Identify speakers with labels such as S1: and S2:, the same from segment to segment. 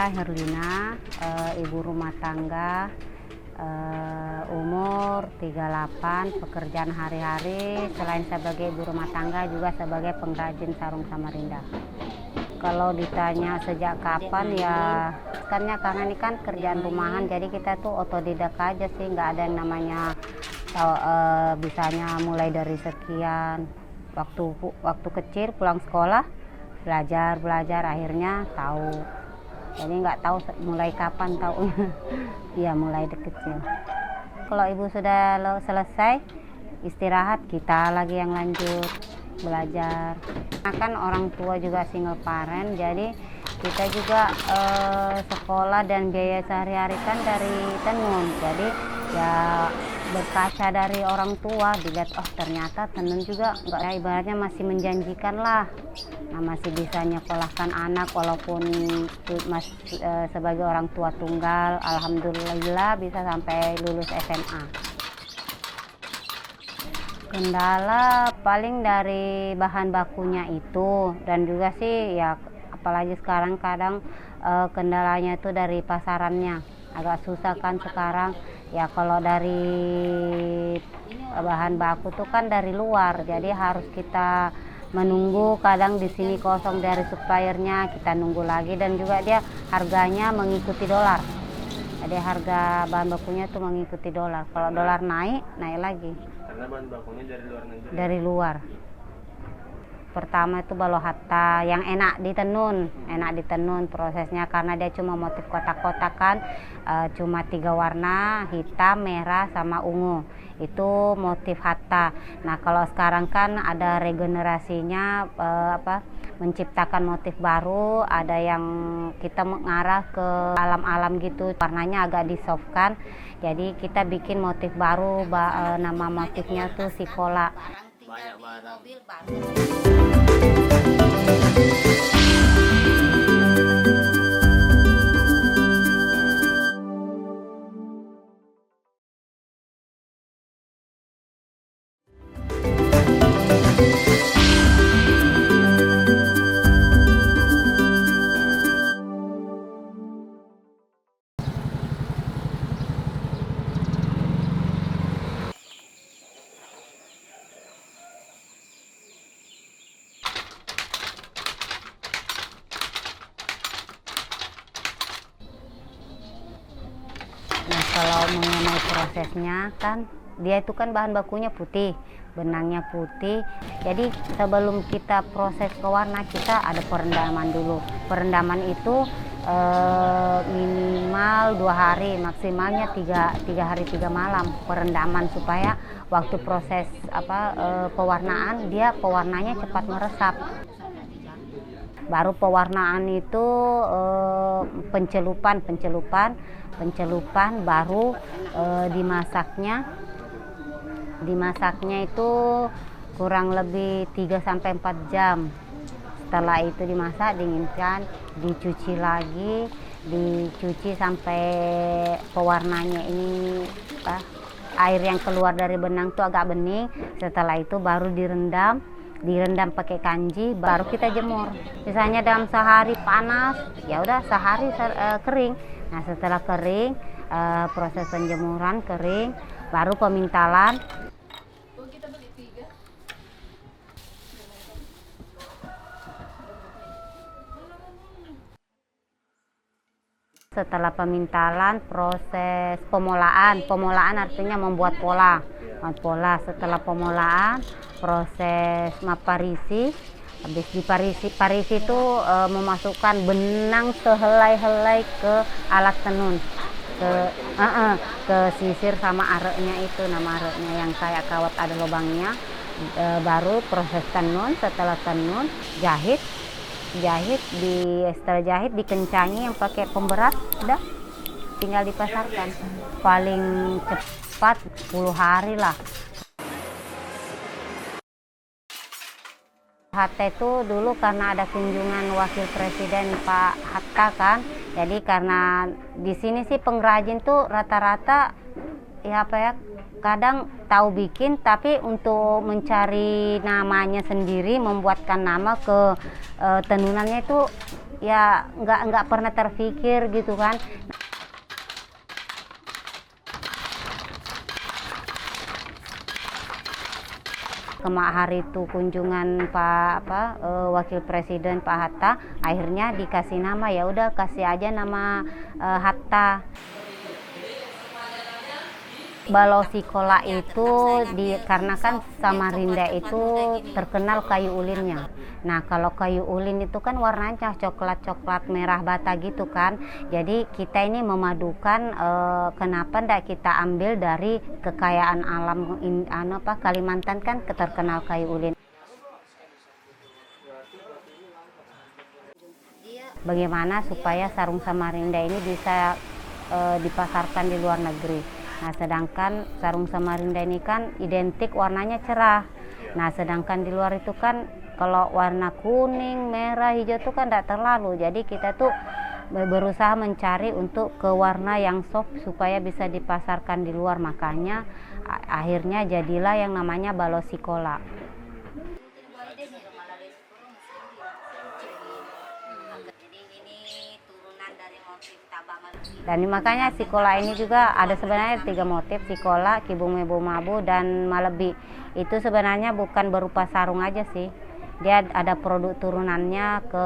S1: Saya Herlina, ibu rumah tangga, umur 38, pekerjaan hari-hari selain sebagai ibu rumah tangga juga sebagai pengrajin sarung Samarinda. Kalau ditanya sejak kapan ya, karena ini kan kerjaan rumahan, jadi kita tuh otodidak aja sih, nggak ada yang namanya bisanya mulai dari sekian. Waktu kecil pulang sekolah belajar akhirnya tahu. Jadi nggak tahu mulai kapan tahu. Ya mulai dari kecil. Kalau ibu sudah selesai istirahat, kita lagi yang lanjut belajar. Nah, kan orang tua juga single parent, jadi kita juga sekolah dan biaya sehari-hari kan dari tenun. Jadi ya berkaca dari orang tua, dilihat oh ternyata tenun juga nggak, ya, ibaratnya masih menjanjikan lah. Nah, masih bisa nyekolahkan anak walaupun sebagai orang tua tunggal, alhamdulillah bisa sampai lulus SMA. Kendala paling dari bahan bakunya itu, dan juga sih ya apalagi sekarang kadang kendalanya itu dari pasarannya agak susah kan sekarang. Ya kalau dari bahan baku tuh kan dari luar, jadi harus kita menunggu, kadang di sini kosong dari suppliernya, kita nunggu lagi, dan juga dia harganya mengikuti dolar. Jadi harga bahan bakunya tuh mengikuti dolar. Kalau dolar naik lagi.
S2: Karena bahan bakunya dari luar negeri.
S1: Dari luar. Pertama itu balo hatta yang enak ditenun prosesnya, karena dia cuma motif kotak-kotak kan, cuma 3 warna, hitam, merah, sama ungu, itu motif hatta. Nah kalau sekarang kan ada regenerasinya, menciptakan motif baru, ada yang kita mengarah ke alam-alam gitu, warnanya agak disoftkan, jadi kita bikin motif baru, nama motifnya tuh Sikola.
S2: Banyak barang.
S1: Nah kalau mengenai prosesnya kan, dia itu kan bahan bakunya putih, benangnya putih. Jadi sebelum kita proses ke warna, kita ada perendaman dulu. Perendaman itu minimal 2 hari, maksimalnya 3 hari 3 malam perendaman, supaya waktu proses pewarnaan, dia pewarnanya cepat meresap. Baru pewarnaan itu pencelupan, baru dimasaknya itu kurang lebih 3-4 jam. Setelah itu dimasak, dinginkan, dicuci lagi, sampai pewarnanya ini air yang keluar dari benang tuh agak bening. Setelah itu baru direndam pakai kanji, baru kita jemur. Misalnya dalam sehari panas, ya udah sehari kering. Nah setelah kering, proses penjemuran kering, baru pemintalan. Setelah pemintalan, proses pemolaan artinya membuat pola. Setelah pemolaan, proses maparisi. Habis parisi itu memasukkan benang sehelai-helai ke alat tenun, ke sisir sama areknya itu, nama areknya yang kayak kawat ada lubangnya. Baru proses tenun. Setelah tenun, setelah jahit dikencangi yang pakai pemberat, udah tinggal dipasarkan. Paling cepat 10 hari lah. Hatta itu dulu karena ada kunjungan Wakil Presiden Pak Hatta kan, jadi karena di sini sih pengrajin tuh rata-rata kadang tahu bikin, tapi untuk mencari namanya sendiri, membuatkan nama ke tenunannya itu ya nggak pernah terpikir gitu kan. Hari itu kunjungan Wakil Presiden Pak Hatta, akhirnya dikasih nama, ya udah kasih aja nama Hatta. Balosikola itu karena kan Samarinda itu terkenal kayu ulinnya. Nah kalau kayu ulin itu kan warnanya coklat merah bata gitu kan. Jadi kita ini memadukan, kenapa ndak kita ambil dari kekayaan alam Kalimantan kan terkenal kayu ulin. Bagaimana supaya sarung Samarinda ini bisa dipasarkan di luar negeri. Nah, sedangkan sarung Samarinda ini kan identik warnanya cerah. Nah, sedangkan di luar itu kan kalau warna kuning, merah, hijau itu kan tidak terlalu. Jadi kita tuh berusaha mencari untuk ke warna yang soft supaya bisa dipasarkan di luar. Makanya akhirnya jadilah yang namanya balosikola. Dan makanya sikola ini juga ada sebenarnya 3 motif, sikola, kibung mebo mabu, dan malebi. Itu sebenarnya bukan berupa sarung aja sih, dia ada produk turunannya ke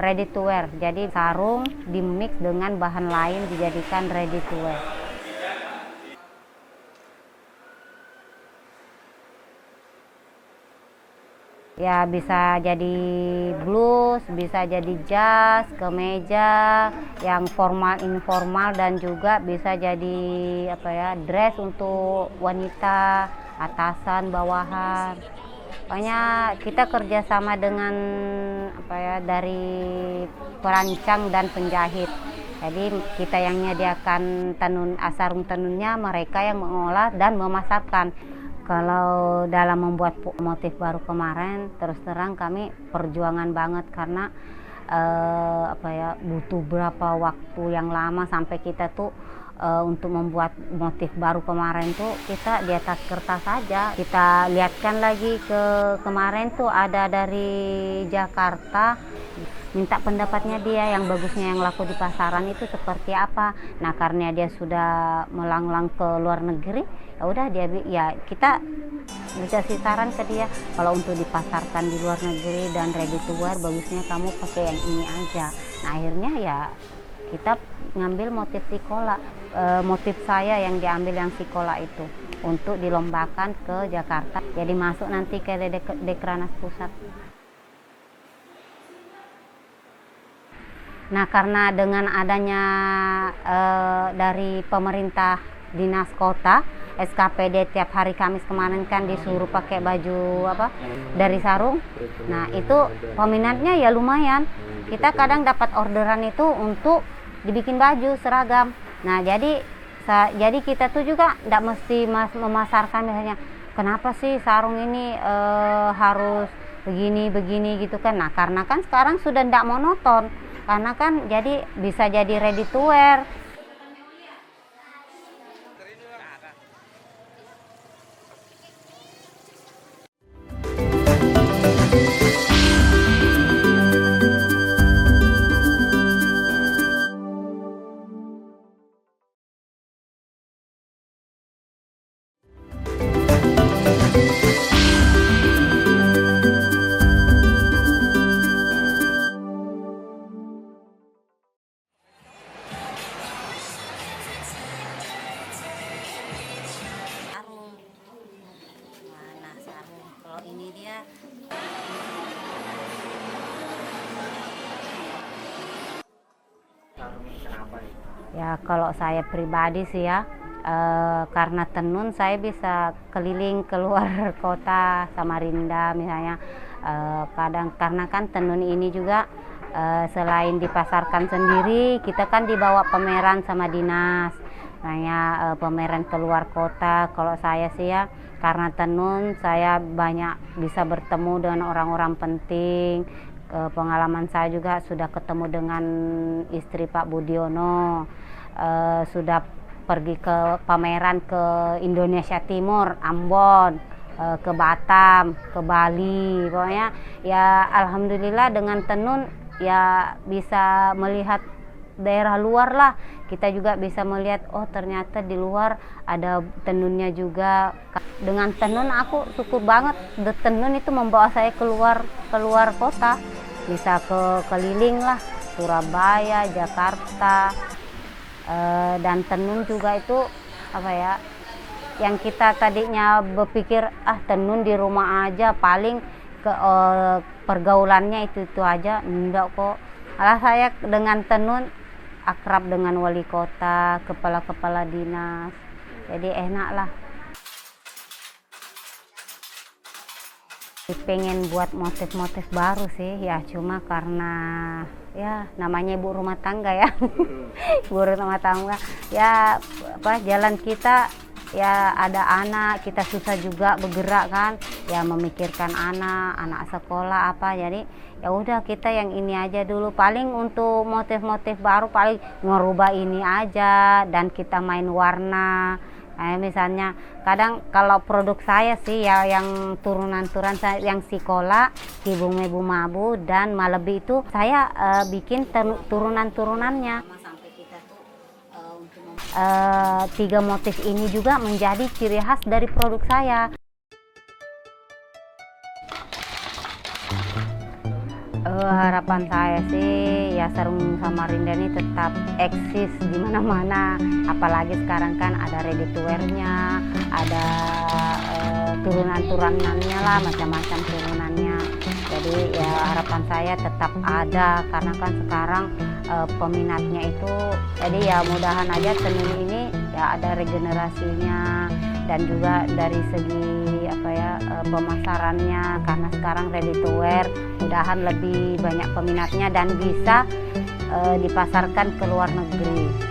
S1: ready to wear. Jadi sarung dimix dengan bahan lain dijadikan ready to wear. Ya bisa jadi blus, bisa jadi jas, kemeja yang formal informal, dan juga bisa jadi dress untuk wanita, atasan, bawahan. Pokoknya kita kerjasama dengan dari perancang dan penjahit. Jadi kita yang menyediakan sarung tenunnya, mereka yang mengolah dan memasarkan. Kalau dalam membuat motif baru kemarin, terus terang kami perjuangan banget karena butuh berapa waktu yang lama sampai kita tuh untuk membuat motif baru kemarin tuh kita di atas kertas saja. Kita lihatkan lagi kemarin tuh ada dari Jakarta, minta pendapatnya dia yang bagusnya yang laku di pasaran itu seperti apa. Nah karena dia sudah melanglang ke luar negeri, ya udah kita dikasih saran ke dia, kalau untuk dipasarkan di luar negeri dan ready to wear bagusnya kamu pakai yang ini aja. Nah akhirnya ya kita ngambil motif sikola, motif saya yang diambil yang sikola itu untuk dilombakan ke Jakarta, jadi masuk nanti ke Dekranasda Pusat. Nah karena dengan adanya dari pemerintah dinas kota, SKPD tiap hari Kamis kemarin kan disuruh pakai baju dari sarung. Nah itu peminatnya ya lumayan. Kita kadang dapat orderan itu untuk dibikin baju seragam. Nah jadi kita tuh juga tidak mesti memasarkan misalnya kenapa sih sarung ini harus begini gitu kan. Nah karena kan sekarang sudah tidak monoton, karena kan jadi bisa jadi ready to wear. Ya kalau saya pribadi sih ya, karena tenun saya bisa keliling keluar kota Samarinda misalnya, kadang karena kan tenun ini juga selain dipasarkan sendiri, kita kan dibawa pameran sama dinas, pameran keluar kota. Kalau saya sih ya karena tenun saya banyak bisa bertemu dengan orang-orang penting. Pengalaman saya juga sudah ketemu dengan istri Pak Budiono, sudah pergi ke pameran ke Indonesia Timur, Ambon, ke Batam, ke Bali. Pokoknya ya alhamdulillah dengan tenun ya bisa melihat daerah luar lah. Kita juga bisa melihat, oh ternyata di luar ada tenunnya juga. Dengan tenun aku syukur banget, tenun itu membawa saya keluar kota, bisa keliling lah Surabaya, Jakarta. Dan tenun juga itu apa ya, yang kita tadinya berpikir tenun di rumah aja paling pergaulannya itu aja, enggak kok. Malah saya dengan tenun akrab dengan wali kota, kepala dinas, jadi enak lah. Pengen buat motif-motif baru sih ya, cuma karena ya namanya ibu rumah tangga ya. Ibu rumah tangga ya, jalan kita ya, ada anak, kita susah juga bergerak kan ya, memikirkan anak sekolah apa, jadi ya udah kita yang ini aja dulu. Paling untuk motif-motif baru paling ngerubah ini aja, dan kita main warna. Misalnya kadang kalau produk saya sih ya, yang turunan yang sikola, Kibung-Mebu Mabu dan Malebi itu saya bikin turunan-turunannya. Sampai kita tuh untuk 3 motif ini juga menjadi ciri khas dari produk saya. Harapan saya sih ya, sarung Samarinda ini tetap eksis di mana-mana. Apalagi sekarang kan ada ready to wear-nya, ada turunan-turunannya lah, macam-macam turunannya. Jadi ya harapan saya tetap ada, karena kan sekarang peminatnya itu. Jadi ya mudahan aja tenun ini ya ada regenerasinya, dan juga dari segi pemasarannya, karena sekarang ready to wear mudahan lebih banyak peminatnya dan bisa dipasarkan ke luar negeri.